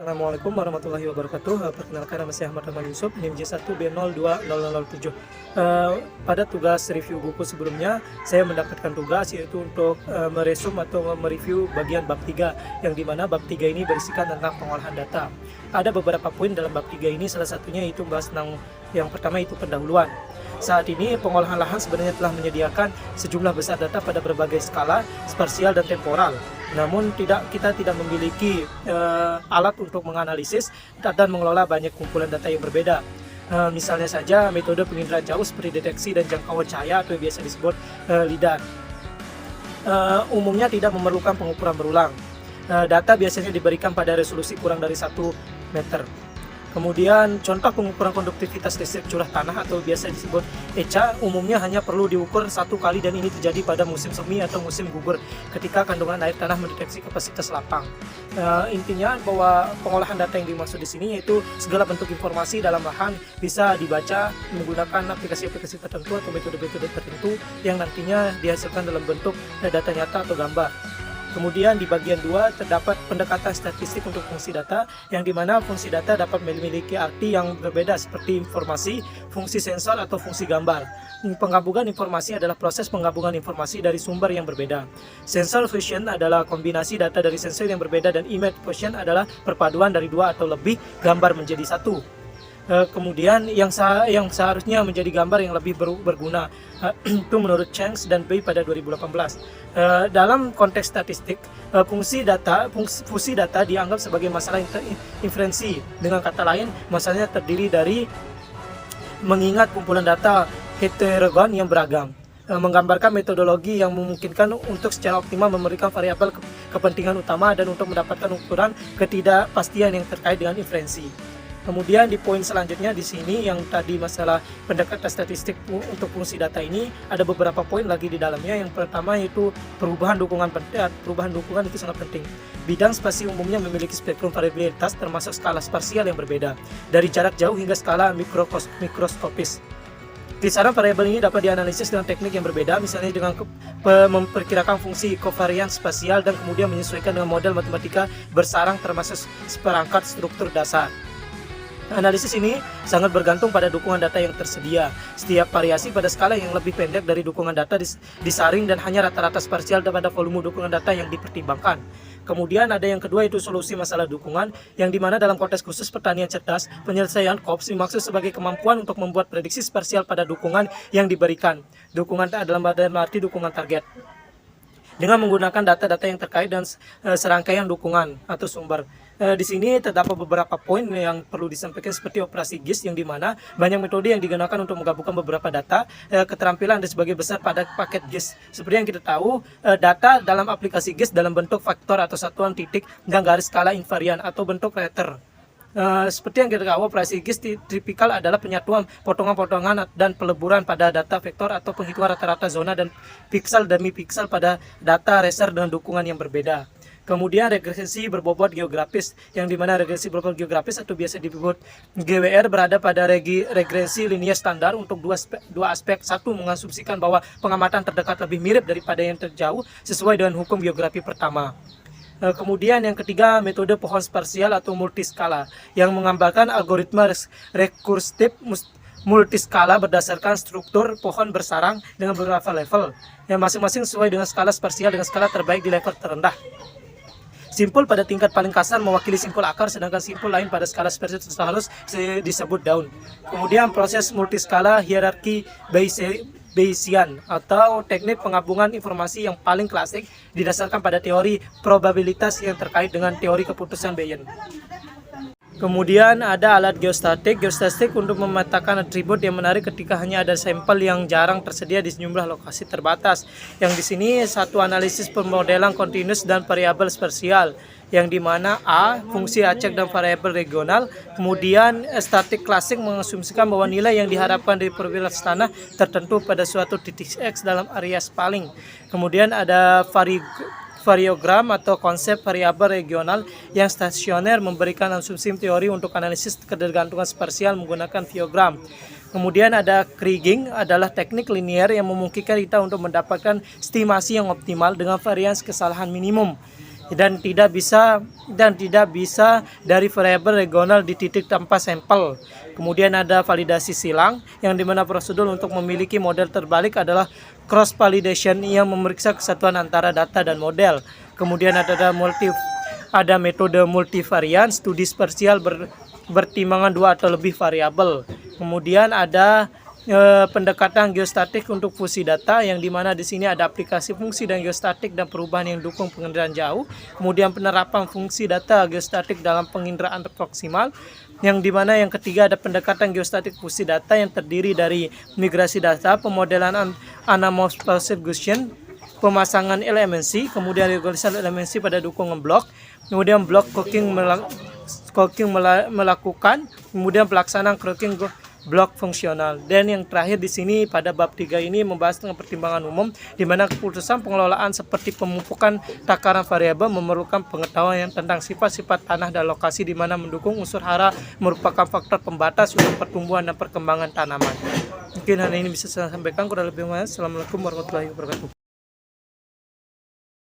Assalamualaikum warahmatullahi wabarakatuh. Perkenalkan, nama saya Ahmad Rahman Yusuf, NIM J1B020007. Pada tugas review buku sebelumnya, saya mendapatkan tugas yaitu untuk meresum atau mereview bagian bab 3, yang dimana bab 3 ini berisikan tentang pengolahan data. Ada beberapa poin dalam bab 3 ini, salah satunya itu bahas tentang yang pertama itu pendahuluan. Saat ini pengolahan lahan sebenarnya telah menyediakan sejumlah besar data pada berbagai skala, spasial dan temporal. Namun kita tidak memiliki alat untuk menganalisis dan mengelola banyak kumpulan data yang berbeda. Misalnya saja metode penginderaan jauh seperti deteksi dan jangkauan cahaya atau yang biasa disebut LIDAR. Umumnya tidak memerlukan pengukuran berulang. Data biasanya diberikan pada resolusi kurang dari 1 meter. Kemudian contoh pengukuran konduktivitas listrik curah tanah atau biasa disebut ECA umumnya hanya perlu diukur 1 kali, dan ini terjadi pada musim semi atau musim gugur ketika kandungan air tanah mendeteksi kapasitas lapang. Intinya bahwa pengolahan data yang dimaksud di sini yaitu segala bentuk informasi dalam lahan bisa dibaca menggunakan aplikasi-aplikasi tertentu atau metode-metode tertentu yang nantinya dihasilkan dalam bentuk data nyata atau gambar. Kemudian di bagian 2 terdapat pendekatan statistik untuk fungsi data, yang dimana fungsi data dapat memiliki arti yang berbeda seperti informasi, fungsi sensor atau fungsi gambar. Penggabungan informasi adalah proses penggabungan informasi dari sumber yang berbeda. Sensor fusion adalah kombinasi data dari sensor yang berbeda, dan image fusion adalah perpaduan dari 2 atau lebih gambar menjadi 1. Kemudian yang seharusnya menjadi gambar yang lebih berguna itu menurut Cheng dan Bei pada 2018. Dalam konteks statistik, fungsi data dianggap sebagai masalah inferensi. Dengan kata lain, masalahnya terdiri dari mengingat kumpulan data heterogen yang beragam, menggambarkan metodologi yang memungkinkan untuk secara optimal memberikan variabel kepentingan utama, dan untuk mendapatkan ukuran ketidakpastian yang terkait dengan inferensi. Kemudian di poin selanjutnya di sini yang tadi masalah pendekatan statistik untuk fungsi data ini, ada beberapa poin lagi di dalamnya. Yang pertama yaitu perubahan dukungan itu sangat penting. Bidang spasi umumnya memiliki spektrum variabilitas termasuk skala spasial yang berbeda, dari jarak jauh hingga skala mikroskopis. Kisaran variabel ini dapat dianalisis dengan teknik yang berbeda, misalnya dengan memperkirakan fungsi kovarians spasial dan kemudian menyesuaikan dengan model matematika bersarang termasuk seperangkat struktur dasar. Analisis ini sangat bergantung pada dukungan data yang tersedia. Setiap variasi pada skala yang lebih pendek dari dukungan data disaring, dan hanya rata-rata spasial pada volume dukungan data yang dipertimbangkan. Kemudian ada yang kedua yaitu solusi masalah dukungan, yang dimana dalam konteks khusus pertanian cerdas, penyelesaian COPS dimaksud sebagai kemampuan untuk membuat prediksi spasial pada dukungan yang diberikan. Dukungan dalam arti dukungan target, dengan menggunakan data-data yang terkait dan serangkaian dukungan atau sumber. Di sini terdapat beberapa poin yang perlu disampaikan seperti operasi GIS, yang dimana banyak metode yang digunakan untuk menggabungkan beberapa data. Keterampilan dan sebagai besar pada paket GIS. Seperti yang kita tahu, data dalam aplikasi GIS dalam bentuk faktor atau satuan titik dan garis skala invarian atau bentuk letter. Seperti yang kita tahu, operasi GIS tipikal adalah penyatuan potongan-potongan dan peleburan pada data vektor atau penghitungan rata-rata zona dan piksel demi piksel pada data raster dengan dukungan yang berbeda. Kemudian regresi berbobot geografis, yang dimana regresi berbobot geografis atau biasa disebut GWR berada pada regresi linear standar untuk dua aspek. Satu, mengasumsikan bahwa pengamatan terdekat lebih mirip daripada yang terjauh sesuai dengan hukum geografi pertama. Kemudian yang ketiga, metode pohon spasial atau multiskala, yang menggambarkan algoritma rekursif multiskala berdasarkan struktur pohon bersarang dengan beberapa level, yang masing-masing sesuai dengan skala spasial dengan skala terbaik di level terendah. Simpul pada tingkat paling kasar mewakili simpul akar, sedangkan simpul lain pada skala spasial harus disebut daun. Kemudian proses multiskala hierarki Bayesian atau teknik penggabungan informasi yang paling klasik didasarkan pada teori probabilitas yang terkait dengan teori keputusan Bayes. Kemudian ada alat geostatik untuk memetakan atribut yang menarik ketika hanya ada sampel yang jarang tersedia di sejumlah lokasi terbatas. Yang di sini satu analisis pemodelan kontinus dan variabel spasial, yang dimana A, fungsi acak dan variabel regional. Kemudian statik klasik mengasumsikan bahwa nilai yang diharapkan dari probabilitas tanah tertentu pada suatu titik X dalam area spaling. Kemudian ada variogram atau konsep variabel regional yang stasioner memberikan asumsi teori untuk analisis ketergantungan spasial menggunakan variogram. Kemudian ada kriging, adalah teknik linear yang memungkinkan kita untuk mendapatkan estimasi yang optimal dengan varians kesalahan minimum. dan tidak bisa dari variabel regional di titik tanpa sampel. Kemudian ada validasi silang, yang dimana prosedur untuk memiliki model terbalik adalah cross validation yang memeriksa kesatuan antara data dan model. Kemudian ada metode multivarian, studi spasial bertimbangan dua atau lebih variabel. Kemudian ada pendekatan geostatik untuk fusi data, yang dimana di sini ada aplikasi fungsi dan geostatik dan perubahan yang dukung penginderaan jauh. Kemudian penerapan fungsi data geostatik dalam penginderaan proksimal, yang dimana yang ketiga ada pendekatan geostatik fusi data yang terdiri dari migrasi data, pemodelan anamorphic Gaussian, pemasangan elemensi, kemudian regulasi elemensi pada dukungan blok, kemudian blok cooking melakukan, kemudian pelaksanaan cracking blok fungsional. Dan yang terakhir di sini pada bab 3 ini membahas tentang pertimbangan umum, di mana keputusan pengelolaan seperti pemupukan takaran variabel memerlukan pengetahuan tentang sifat-sifat tanah dan lokasi, di mana mendukung unsur hara merupakan faktor pembatas untuk pertumbuhan dan perkembangan tanaman. Mungkin hal ini bisa saya sampaikan, kurang lebih. Assalamualaikum warahmatullahi wabarakatuh.